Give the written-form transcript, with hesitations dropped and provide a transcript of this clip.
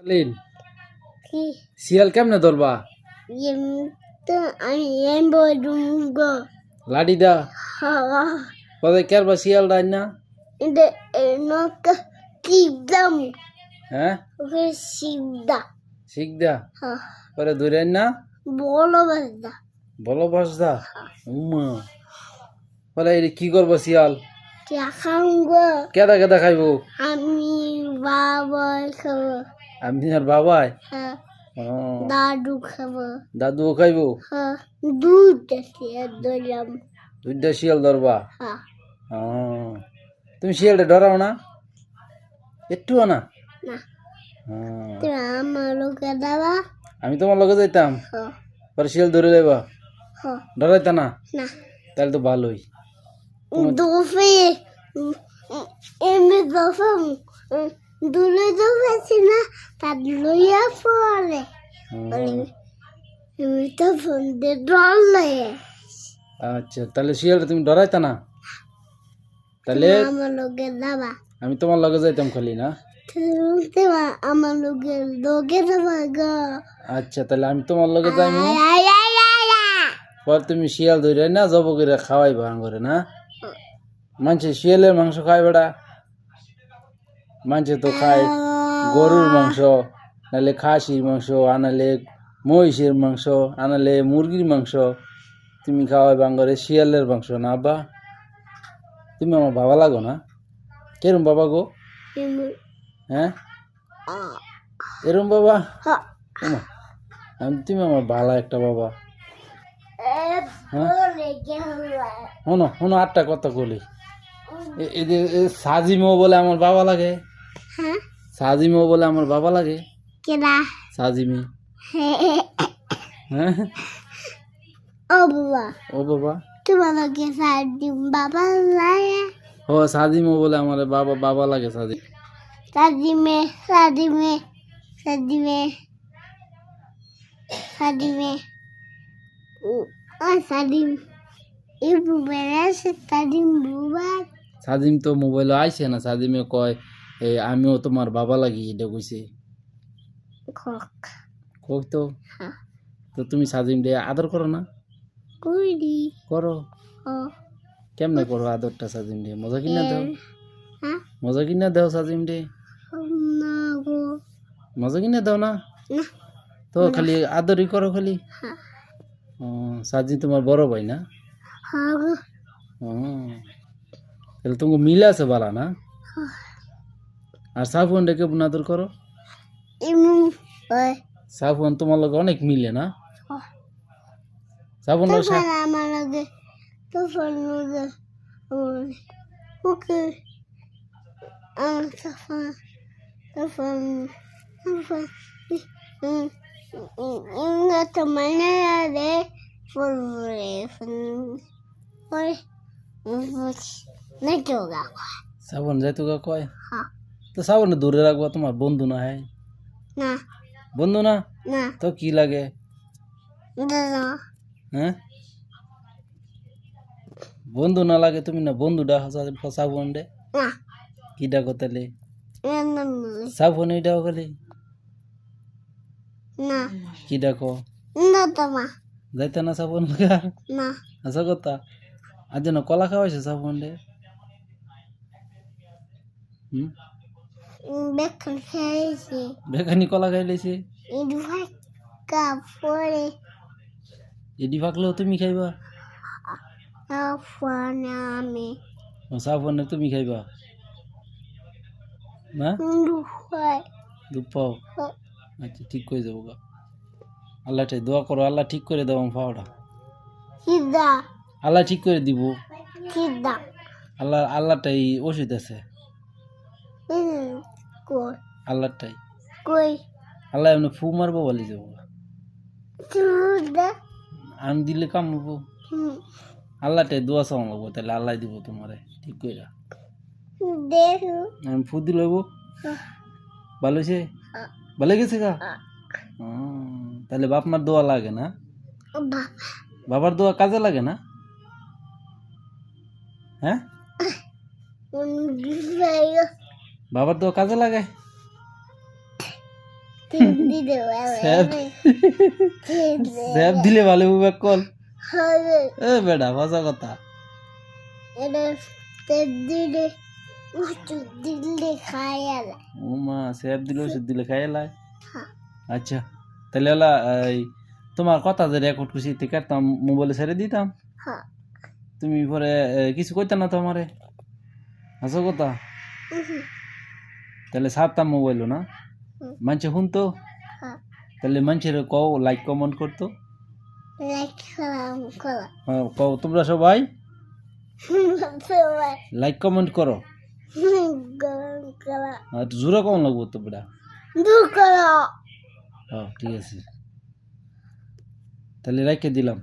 Lin কি শিয়াল কেমনে ধরবা? এম তো আমি এম বলুঙ্গো লাডি দা হাওয়া পরে কেরবা শিয়াল ডাই না? ইন্দে নক কিদম হ্যাঁ ওকে সিদা শিখ দা হা পরে ধরে না বলো বাদা বলো বাসদা উমা পরে এর কি করবো শিয়াল? খাঙ্গো কেদা কেদা খাইবো? আমি বাবা খাবো আমি আর বাবাই হ্যাঁ ও দাদু খাবো দাদুও খাইবো? হ্যাঁ দুধ দিয়ে দিলাম দুইটা শিয়াল ধরবা? হ্যাঁ ও তুমি শিয়ালটা ডরাও না একটুও না? না ও, তুমি আমার লোকে দাবা আমি তোমার লগে যাইতাম হ্যাঁ পরে শিয়াল ধরে যাইবা হ্যাঁ ডরাইতা না? না তাহলে তো ভালোই। দোফে এমনি দোফে দূরে দোফেছি না তার লইয়া পড়ে এমনি তো ফোন দিয়ে ডরলে আচ্ছা তাহলে শিয়ালটা তুমি ডরাইতা না? তাহলে আমার লোকে দাবা আমি তোমার লগে যাইতাম খালি না? তুমি আমার লোকে দাবা গো আচ্ছা তাহলে আমি তোমার লগে যাইমু পর তুমি শিয়াল ধরে না জব করে খাওয়াইবা আঙ্গরে না? মানুষে শিয়ালের মাংস খায় বেড়া, মানুষে তো খায় গরুর মাংস, নাহলে খাসির মাংস, আনালে মহিষের মাংস, আনালে মুরগির মাংস, তুমি খাওয়াইবা আঙ্গরে শিয়ালের মাংস না? আব্বা তুমি আমার বাবা লাগো না? কেরম বাবা গো? হ্যাঁ এরম বাবা? ওমা, তুমি আমার ভালো একটা বাবা। শোনো শোনো আটটা কথা বলি। সাজিমও বলে আমার বাবা লাগে, সাজিমও বলে আমার বাবা লাগে। সাজিমি হ্যাঁ ও বাবা ও বাবা তোমার লোকে সাজিম বাবা লাগে ও সাজিমও বলে আমার বাবা বাবা লাগে। সাজিম সাজিমে সাজিমে সাজিমে সাজিমে সাজিম এই বুবারা সাজিম বুবা সাজিম তো মোবাইলে আইছে না, সাজিমে কয় এই আমিও তোমার বাবা লাগি, এটা কইছে। কক কই তো তো তুমি সাজিম দে আদর করো না? কুইডি করো। ও কেমনে করো আদরটা সাজিম দে? মজা কিনা দাও, হ্যাঁ মজা কিনা দাও সাজিম দে, না গো মজা কিনা দাও না? না তো খালি আদরই করো খালি। হ্যাঁ ও সাজিম তোমার বড় ভাই না? হ্যাঁ গো ও তাহলে তোমাকে মিলে আছে বালা না? আর সাফওয়ান ডেকে আদর করো। ইমু ওই সাফওয়ান তোমার লগে অনেক মিলে না? সাফওয়ান তো লগে আমার লগে তো ফোন লগে ওকে সাফা সাফান সাফা ইংা তো মানে রে ফুলরে ফুল ওই না যোগা সাফওয়ান যাইতো গা কয় হ্যাঁ তো সাফওয়ান দূরে রাখবা, তোমার বন্ধু না হয়? না বন্ধু না না তো কি লাগে? দাদা হ্যাঁ বন্ধু না লাগে তুমি না বন্ধু ডাক সাফওয়ান ডে না কি ডাকো তাহলে? না সাফওয়ান এই ডাকো খালি না কি ডাকো? না তোমা যাইতে না সাফওয়ান লগে? না আচ্ছা কথা আজ যেন কলা খাওয়াইছে সাফওয়ান ডে। হুম বেকন খেয়েছি বেখানি কলা খাইলেছে ইদু ভাই কাপড়ে এডি ফাকলেও তুমি খাইবা? আফানে আমি সাফওয়ানে তুমি খাইবা না? ইদু ভাই দুধ পাও? আচ্ছা ঠিক করে যাবো গা, আল্লাহটাই দোয়া করো আল্লাহ ঠিক করে দেবো পাওয়াটা, কিদা আল্লাহ ঠিক করে দিব। কিদা আল্লাহটাই ওষুধ আছে, কই আল্লাহটাই। কই আল্লাহ এমনি ফু মারবো বলি যাবো, চুদা আমি দিলে কামড়বো। আল্লাহটাই দোয়া চাও লাগবো, তাহলে আল্লাহ দিব তোমারে ঠিক করে। দেখো আমি ফু দিলে ভালো হয়েছে, ভালো গেছে গা। তাহলে বাপ মার দোয়া লাগে না? বাবা বাবার দোয়া কাজে লাগে না? হ্যাঁ বাবার দোয়া কাজে লাগে? তিন দিনে ভালো স্যাপ তিন দিনে স্যাপ দিলে ভালো হবে কল হবে এ বেটা মজা কথা এটা তিন দিনে ওষুধ দিলে খায় না ও মা স্যাপ দিলে ওষুধ দিলে খাই লাই হ্যাঁ আচ্ছা তাহলে ওলা এই তোমার কথা যে রেকর্ড করছি তে কাটতাম মোবাইলে ছেড়ে দিতাম হ্যাঁ তুমি পরে কিছু কইতে না তো আমারে আসো কথা তাহলে ছাড়তাম মোবাইলও না মানুষে শুনতো হ্যাঁ তাহলে মানুষের কও লাইক কমেন্ট করতো লাইক করা কও তোমরা সবাই সবাই লাইক কমেন্ট করো গরম করা আর জোরে কম লাগবো তো বেটা দূর করা ঠিক আছে তাহলে রাইখে দিলাম